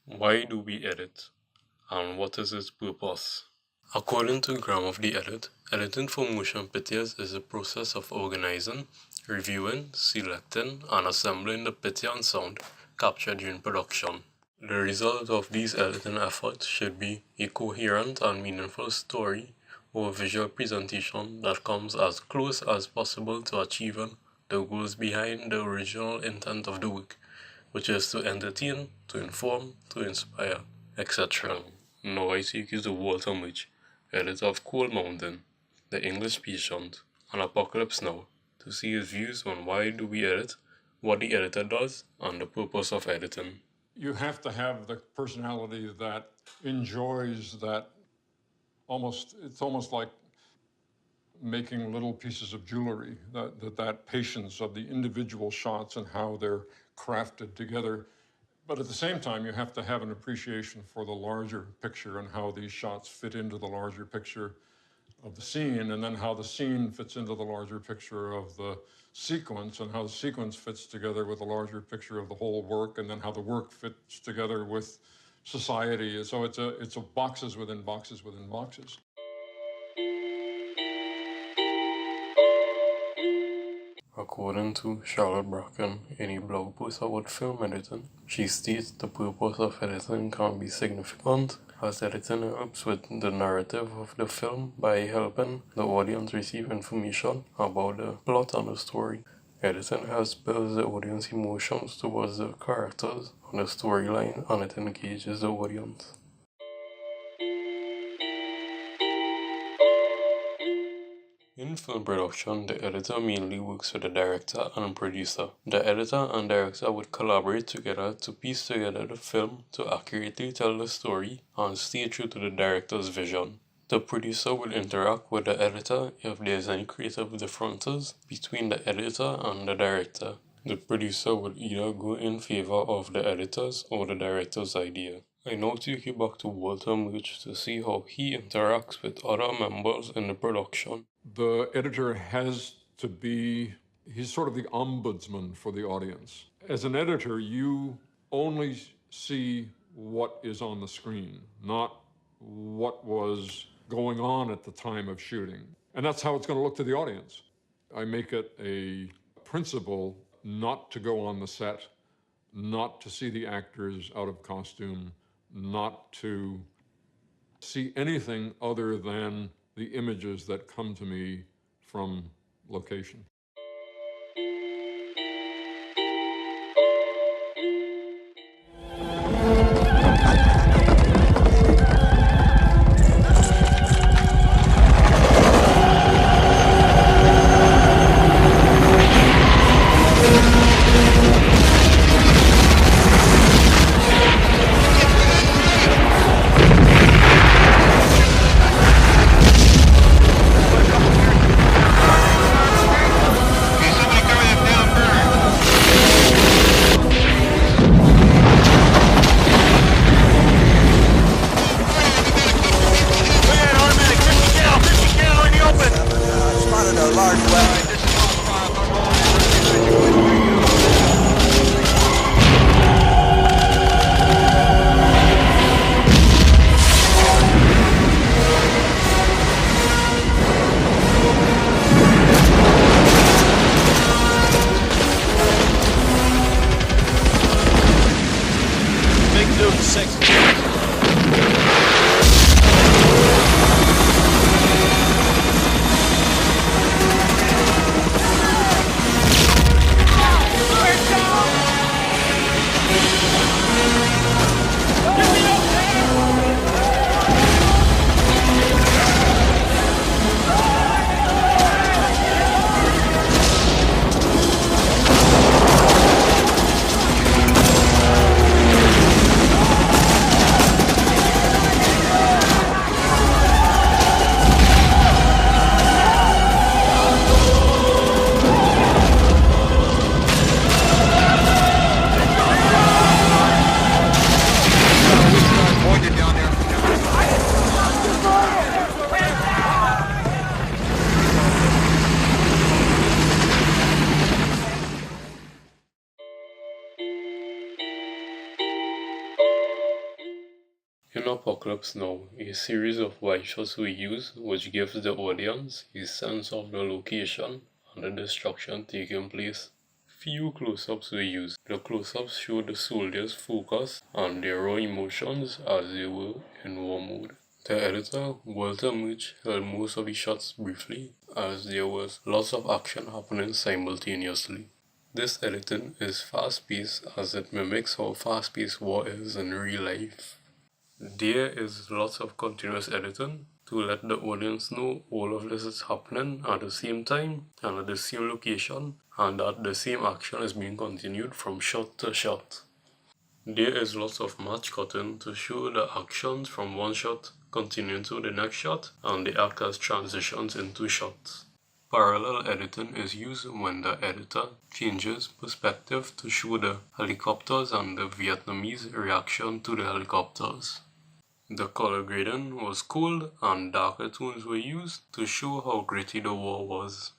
Why do we edit? And what is its purpose? According to Gram of the Edit, editing for motion pictures is a process of organizing, reviewing, selecting, and assembling the picture and sound captured during production. The result of these editing efforts should be a coherent and meaningful story or visual presentation that comes as close as possible to achieving the goals behind the original intent of the work, which is to entertain, to inform, to inspire, etc. Now I take you to Walter Murch, editor of Cold Mountain, The English Patient, and Apocalypse Now, to see his views on why do we edit, what the editor does, and the purpose of editing. You have to have the personality that enjoys that it's almost like making little pieces of jewelry, that patience of the individual shots and how they're crafted together. But at the same time, you have to have an appreciation for the larger picture and how these shots fit into the larger picture of the scene, and then how the scene fits into the larger picture of the sequence, and how the sequence fits together with the larger picture of the whole work, and then how the work fits together with society. So it's a boxes within boxes within boxes. According to Charlotte Bracken, in a blog post about film editing, she states the purpose of editing can be significant, as editing helps with the narrative of the film by helping the audience receive information about the plot and the story. Editing helps build the audience emotions towards the characters and the storyline, and it engages the audience. In film production, the editor mainly works with the director and producer. The editor and director would collaborate together to piece together the film to accurately tell the story and stay true to the director's vision. The producer will interact with the editor if there is any creative differences between the editor and the director. The producer will either go in favor of the editor's or the director's idea. I now take you back to Walter Murch to see how he interacts with other members in the production. The editor has to be, he's sort of the ombudsman for the audience. As an editor, you only see what is on the screen, not what was going on at the time of shooting. And that's how it's going to look to the audience. I make it a principle not to go on the set, not to see the actors out of costume, not to see anything other than the images that come to me from location. In Apocalypse Now, a series of wide shots were used which gives the audience a sense of the location and the destruction taking place. Few close-ups were used. The close-ups showed the soldiers' focus and their raw emotions as they were in war mode. The editor, Walter Murch, held most of the shots briefly as there was lots of action happening simultaneously. This editing is fast-paced as it mimics how fast-paced war is in real life. There is lots of continuous editing to let the audience know all of this is happening at the same time and at the same location, and that the same action is being continued from shot to shot. There is lots of match cutting to show the actions from one shot continuing to the next shot, and they act as transitions into shots. Parallel editing is used when the editor changes perspective to show the helicopters and the Vietnamese reaction to the helicopters. The color grading was cold and darker tones were used to show how gritty the war was.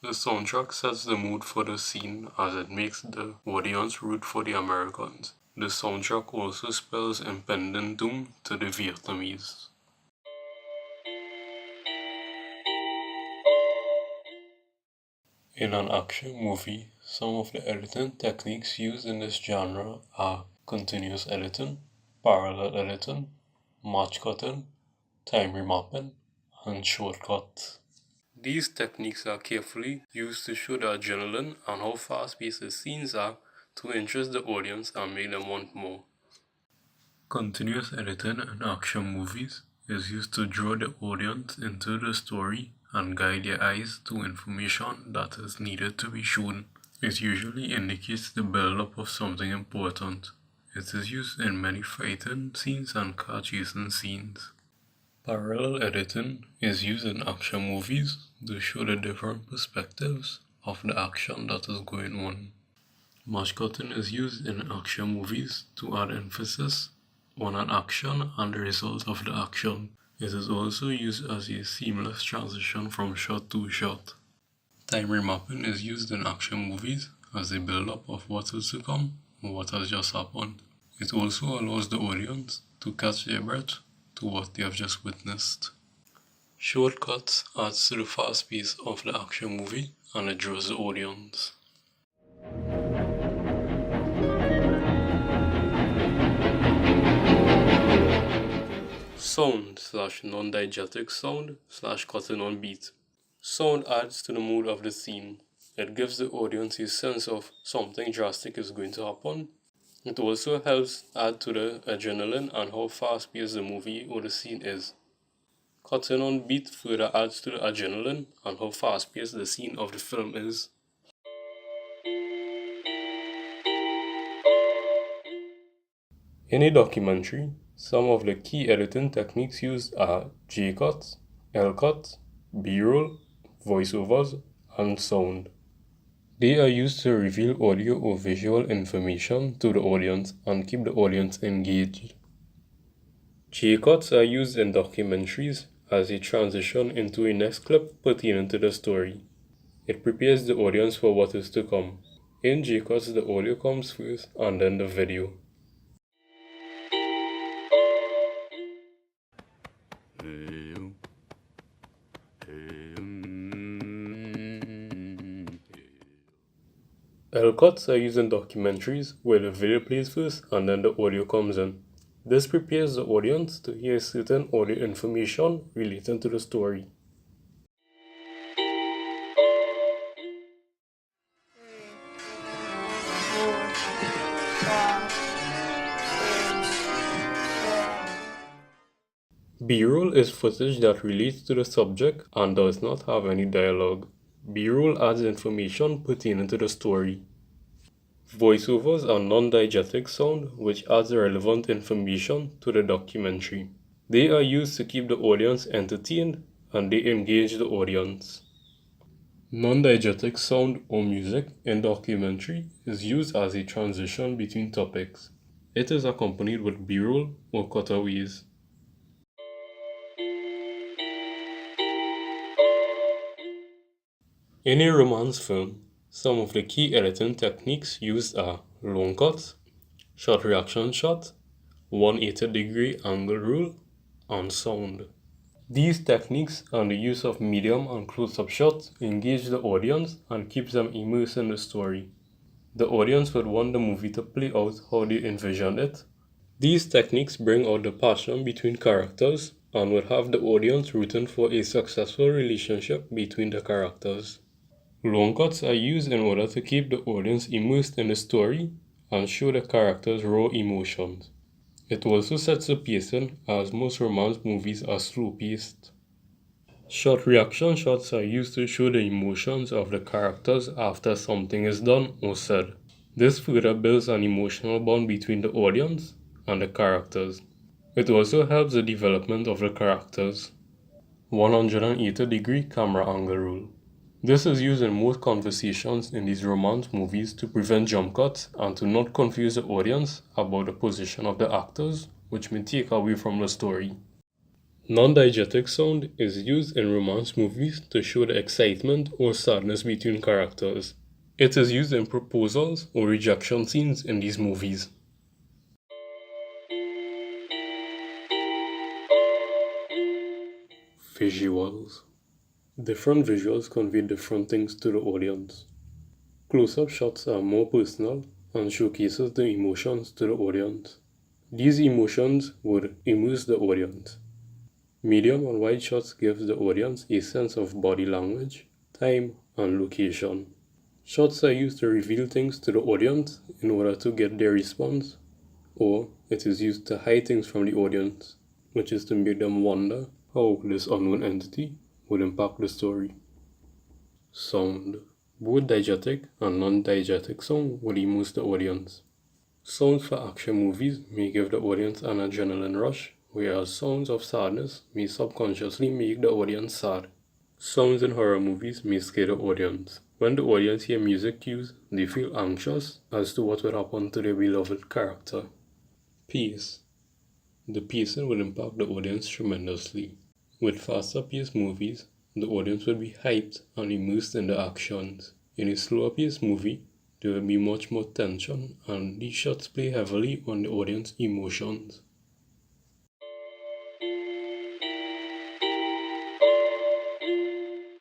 The soundtrack sets the mood for the scene as it makes the audience root for the Americans. The soundtrack also spells impending doom to the Vietnamese. In an action movie, some of the editing techniques used in this genre are continuous editing, parallel editing, match cutting, time remapping, and shortcuts. These techniques are carefully used to show the adrenaline and how fast-paced the scenes are to interest the audience and make them want more. Continuous editing in action movies is used to draw the audience into the story and guide their eyes to information that is needed to be shown. It usually indicates the build-up of something important. It is used in many fighting scenes and car chasing scenes. Parallel editing is used in action movies to show the different perspectives of the action that is going on. Match cutting is used in action movies to add emphasis on an action and the result of the action. It is also used as a seamless transition from shot to shot. Time remapping is used in action movies as a build-up of what is to come or what has just happened. It also allows the audience to catch their breath to what they have just witnessed. Shortcuts adds to the fast pace of the action movie and it draws the audience. Sound / non-diegetic sound / cutting on beat. Sound adds to the mood of the scene. It gives the audience a sense of something drastic is going to happen. It also helps add to the adrenaline and how fast-paced the movie or the scene is. Cutting on beat further adds to the adrenaline and how fast-paced the scene of the film is. In a documentary, some of the key editing techniques used are J-cut, L-cut, B-roll, voiceovers, and sound. They are used to reveal audio or visual information to the audience and keep the audience engaged. J-cuts are used in documentaries as a transition into a next clip pertaining to the story. It prepares the audience for what is to come. In J-cuts, the audio comes first and then the video. L-cuts are used in documentaries where the video plays first and then the audio comes in. This prepares the audience to hear certain audio information relating to the story. B-roll is footage that relates to the subject and does not have any dialogue. B-roll adds information pertaining to the story. Voiceovers are non-diegetic sound which adds relevant information to the documentary. They are used to keep the audience entertained and they engage the audience. Non-diegetic sound or music in documentary is used as a transition between topics. It is accompanied with B-roll or cutaways. In a romance film, some of the key editing techniques used are long cut, short reaction shot, 180-degree angle rule, and sound. These techniques and the use of medium and close-up shots engage the audience and keeps them immersed in the story. The audience would want the movie to play out how they envisioned it. These techniques bring out the passion between characters and would have the audience rooting for a successful relationship between the characters. Long cuts are used in order to keep the audience immersed in the story and show the characters' raw emotions. It also sets the pacing, as most romance movies are slow-paced. Short reaction shots are used to show the emotions of the characters after something is done or said. This further builds an emotional bond between the audience and the characters. It also helps the development of the characters. 180-degree camera angle rule. This is used in most conversations in these romance movies to prevent jump cuts and to not confuse the audience about the position of the actors, which may take away from the story. Non-diegetic sound is used in romance movies to show the excitement or sadness between characters. It is used in proposals or rejection scenes in these movies. Visuals. Different visuals convey different things to the audience. Close-up shots are more personal and showcases the emotions to the audience. These emotions would immerse the audience. Medium and wide shots gives the audience a sense of body language, time, and location. Shots are used to reveal things to the audience in order to get their response, or it is used to hide things from the audience, which is to make them wonder how this unknown entity would impact the story. Sound. Both diegetic and non-diegetic sound would immerse the audience. Sounds for action movies may give the audience an adrenaline rush, whereas sounds of sadness may subconsciously make the audience sad. Sounds in horror movies may scare the audience. When the audience hear music cues, they feel anxious as to what will happen to their beloved character. Pace. The pacing will impact the audience tremendously. With faster-paced movies, the audience will be hyped and immersed in the actions. In a slower-paced movie, there will be much more tension, and these shots play heavily on the audience emotions.